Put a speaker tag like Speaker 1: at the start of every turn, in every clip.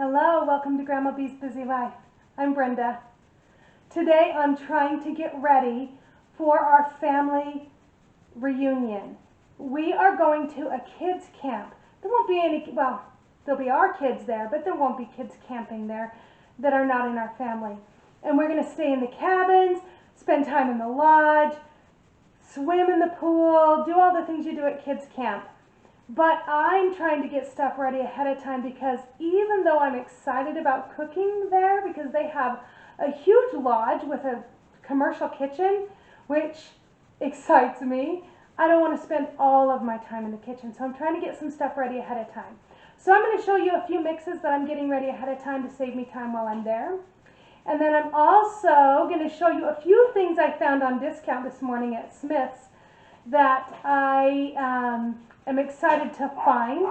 Speaker 1: Hello, welcome to Grandma B's Busy Life. I'm Brenda. Today I'm trying to get ready for our family reunion. We are going to a kids camp. There won't be any, well, there'll be our kids there, but there won't be kids camping there that are not in our family. And we're going to stay in the cabins, spend time in the lodge, swim in the pool, do all the things you do at kids camp. But I'm trying to get stuff ready ahead of time because even though I'm excited about cooking there because they have a huge lodge with a commercial kitchen, which excites me, I don't want to spend all of my time in the kitchen. So I'm trying to get some stuff ready ahead of time. So I'm going to show you a few mixes that I'm getting ready ahead of time to save me time while I'm there. And then I'm also going to show you a few things I found on discount this morning at Smith's that I am excited to find.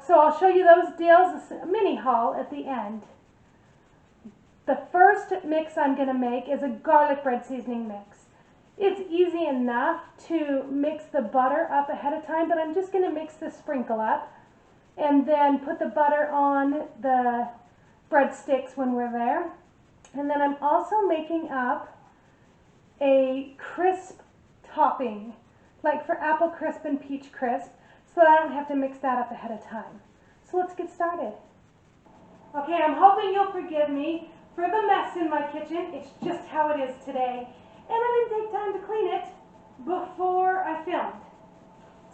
Speaker 1: So I'll show you those deals, a mini haul at the end. The first mix I'm going to make is a garlic bread seasoning mix. It's easy enough to mix the butter up ahead of time, but I'm just going to mix the sprinkle up and then put the butter on the breadsticks when we're there. And then I'm also making up a crisp topping, like for apple crisp and peach crisp, so that I don't have to mix that up ahead of time. So let's get started. Okay, I'm hoping you'll forgive me for the mess in my kitchen. It's just how it is today. And I didn't take time to clean it before I filmed.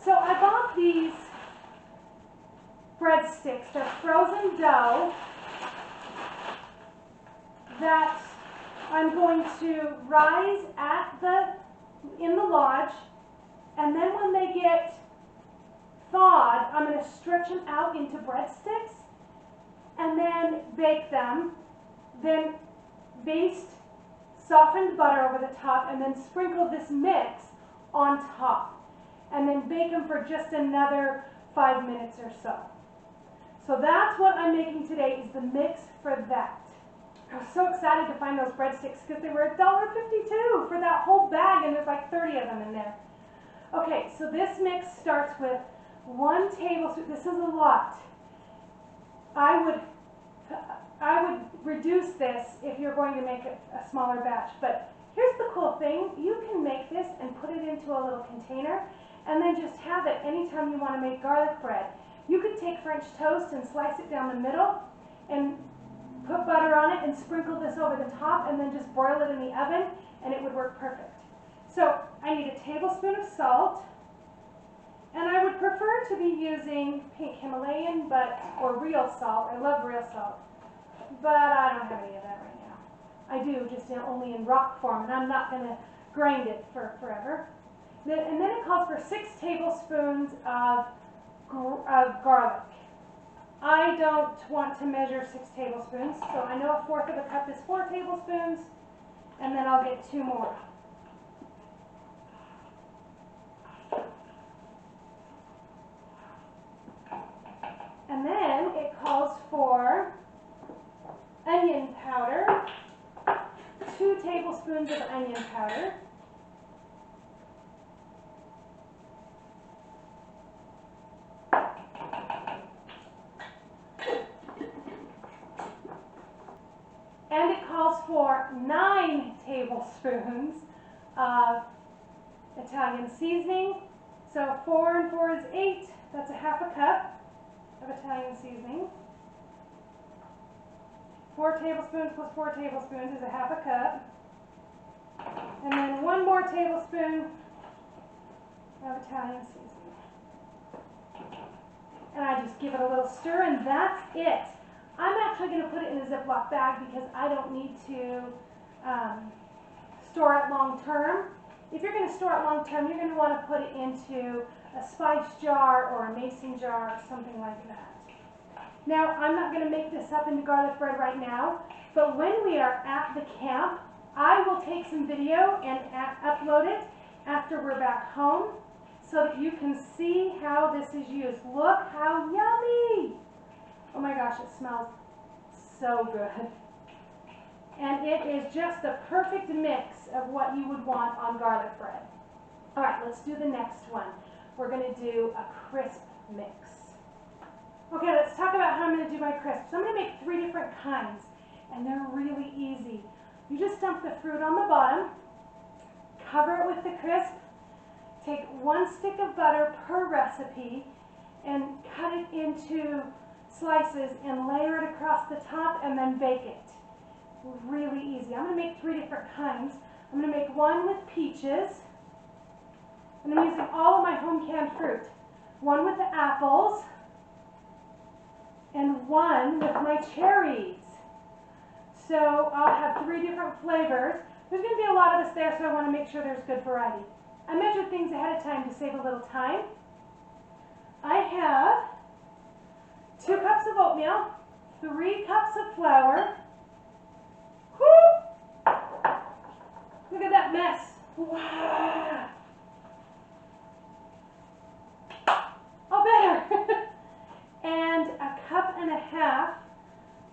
Speaker 1: So I bought these breadsticks. They're frozen dough that I'm going to rise in the lodge, and then when they get thawed, I'm going to stretch them out into breadsticks and then bake them, then baste softened butter over the top, and then sprinkle this mix on top, and then bake them for just another 5 minutes or so. So that's what I'm making today, is the mix for that. I was so excited to find those breadsticks because they were $1.52 for that whole bag, and there's like 30 of them in there. Okay, so this mix starts with 1 tablespoon. This is a lot. I would reduce this if you're going to make a smaller batch. But here's the cool thing. You can make this and put it into a little container and then just have it anytime you want to make garlic bread. You could take French toast and slice it down the middle and put butter on it and sprinkle this over the top and then just broil it in the oven and it would work perfect. So I need a tablespoon of salt, and I would prefer to be using pink Himalayan or real salt. I love real salt, but I don't have any of that right now. I do, just only in rock form, and I'm not going to grind it for forever. And then it calls for 6 tablespoons of garlic. I don't want to measure 6 tablespoons, so I know 1/4 of a cup is 4 tablespoons, and then I'll get 2 more. And then it calls for onion powder, 2 tablespoons of onion powder. And it calls for 9 tablespoons of Italian seasoning. So 4 and 4 is 8. That's a 1/2 cup of Italian seasoning. 4 tablespoons plus 4 tablespoons is a 1/2 cup. And then 1 more tablespoon of Italian seasoning. And I just give it a little stir, and that's it. I'm actually going to put it in a Ziploc bag because I don't need to store it long term. If you're going to store it long term, you're going to want to put it into a spice jar or a mason jar or something like that. Now, I'm not going to make this up into garlic bread right now, but when we are at the camp, I will take some video and upload it after we're back home so that you can see how this is used. Look how yummy! Oh my gosh, it smells so good. And it is just the perfect mix of what you would want on garlic bread. All right, let's do the next one. We're going to do a crisp mix. Okay, let's talk about how I'm going to do my crisps. I'm going to make 3 different kinds, and they're really easy. You just dump the fruit on the bottom, cover it with the crisp, take 1 stick of butter per recipe, and cut it into slices and layer it across the top and then bake it. Really easy. I'm going to make 3 different kinds. I'm going to make one with peaches, and I'm using all of my home canned fruit. One with the apples, and one with my cherries. So I'll have 3 different flavors. There's going to be a lot of us there, so I want to make sure there's good variety. I measured things ahead of time to save a little time. I have 2 cups of oatmeal, 3 cups of flour. Whoo! Look at that mess. Wow! Oh, better. And 1.5 cups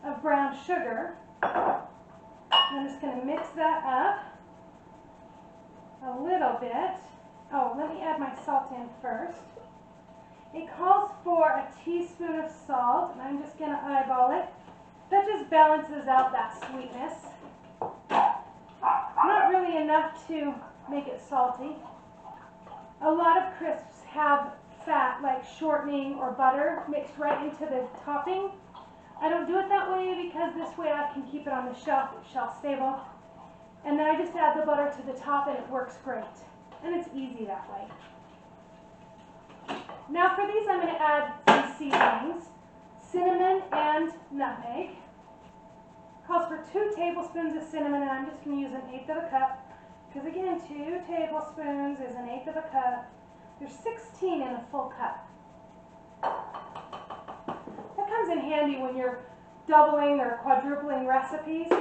Speaker 1: of brown sugar. I'm just going to mix that up a little bit. Oh, let me add my salt in first. It calls for a teaspoon of salt, and I'm just going to eyeball it. That just balances out that sweetness. Not really enough to make it salty. A lot of crisps have fat, like shortening or butter, mixed right into the topping. I don't do it that way because this way I can keep it on the shelf. It's shelf stable. And then I just add the butter to the top and it works great. And it's easy that way. Now for these I'm going to add some seasonings, cinnamon and nutmeg. Calls for 2 tablespoons of cinnamon, and I'm just going to use 1/8 of a cup. Because again, 2 tablespoons is 1/8 of a cup. There's 16 in a full cup. That comes in handy when you're doubling or quadrupling recipes.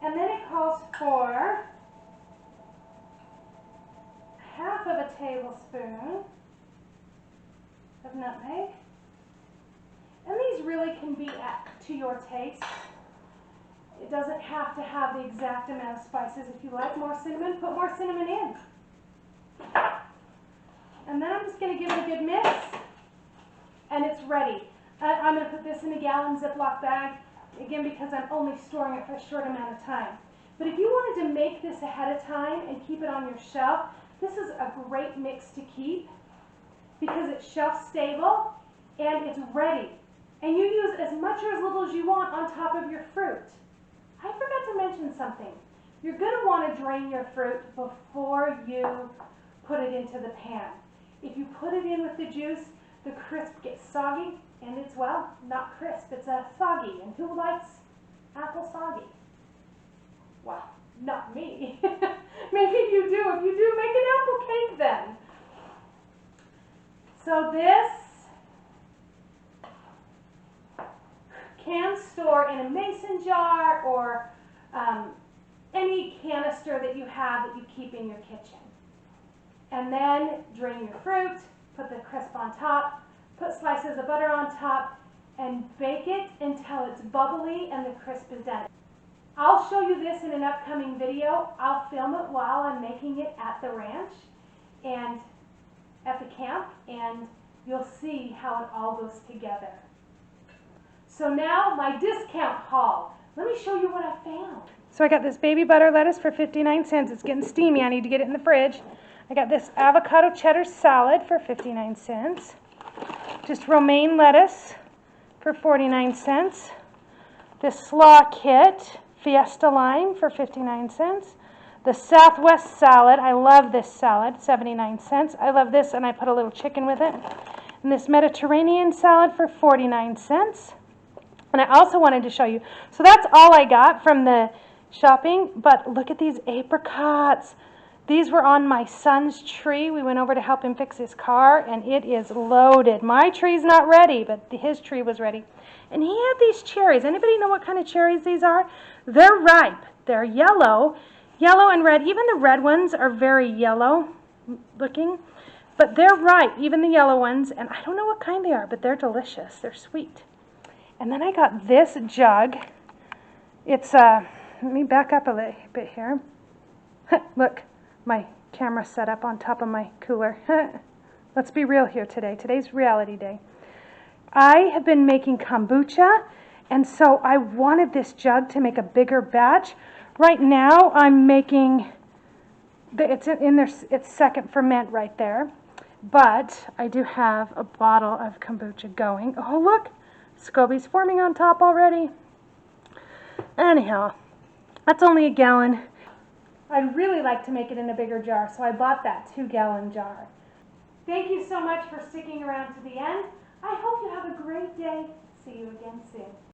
Speaker 1: And then it calls for 1/2 tablespoon of nutmeg. And these really can be to your taste. It doesn't have to have the exact amount of spices. If you like more cinnamon, put more cinnamon in. And then I'm just going to give it a good mix, and it's ready. I'm going to put this in a gallon Ziploc bag, again because I'm only storing it for a short amount of time. But if you wanted to make this ahead of time and keep it on your shelf, this is a great mix to keep because it's shelf stable and it's ready. And you use as much or as little as you want on top of your fruit. I forgot to mention something. You're going to want to drain your fruit before you put it into the pan. If you put it in with the juice, the crisp gets soggy, and it's, well, not crisp, it's soggy. And who likes apple soggy? Well, not me. Maybe you do. If you do, make an apple cake then. So this can store in a mason jar or any canister that you have that you keep in your kitchen. And then drain your fruit, put the crisp on top, put slices of butter on top, and bake it until it's bubbly and the crisp is done. I'll show you this in an upcoming video. I'll film it while I'm making it at the ranch and at the camp, and you'll see how it all goes together. So now my discount haul. Let me show you what I found. So I got this baby butter lettuce for 59 cents. It's getting steamy. I need to get it in the fridge. I got this avocado cheddar salad for 59 cents. Just romaine lettuce for 49 cents. This slaw kit, Fiesta lime for 59 cents. The Southwest salad, I love this salad, 79 cents. I love this, and I put a little chicken with it. And this Mediterranean salad for 49 cents. And I also wanted to show you, so that's all I got from the shopping, but look at these apricots. These were on my son's tree. We went over to help him fix his car, and it is loaded. My tree's not ready, but his tree was ready. And he had these cherries. Anybody know what kind of cherries these are? They're ripe. They're yellow and red. Even the red ones are very yellow looking, but they're ripe, even the yellow ones. And I don't know what kind they are, but they're delicious. They're sweet. And then I got this jug. It's, let me back up a little bit here. Look, my camera set up on top of my cooler. Let's be real here today. Today's reality day. I have been making kombucha And so I wanted this jug to make a bigger batch. Right now I'm making, it's in there, it's second ferment right there. But I do have a bottle of kombucha going. Oh look, SCOBY's forming on top already. Anyhow, that's only a gallon. I'd really like to make it in a bigger jar, so I bought that 2-gallon jar. Thank you so much for sticking around to the end. I hope you have a great day. See you again soon.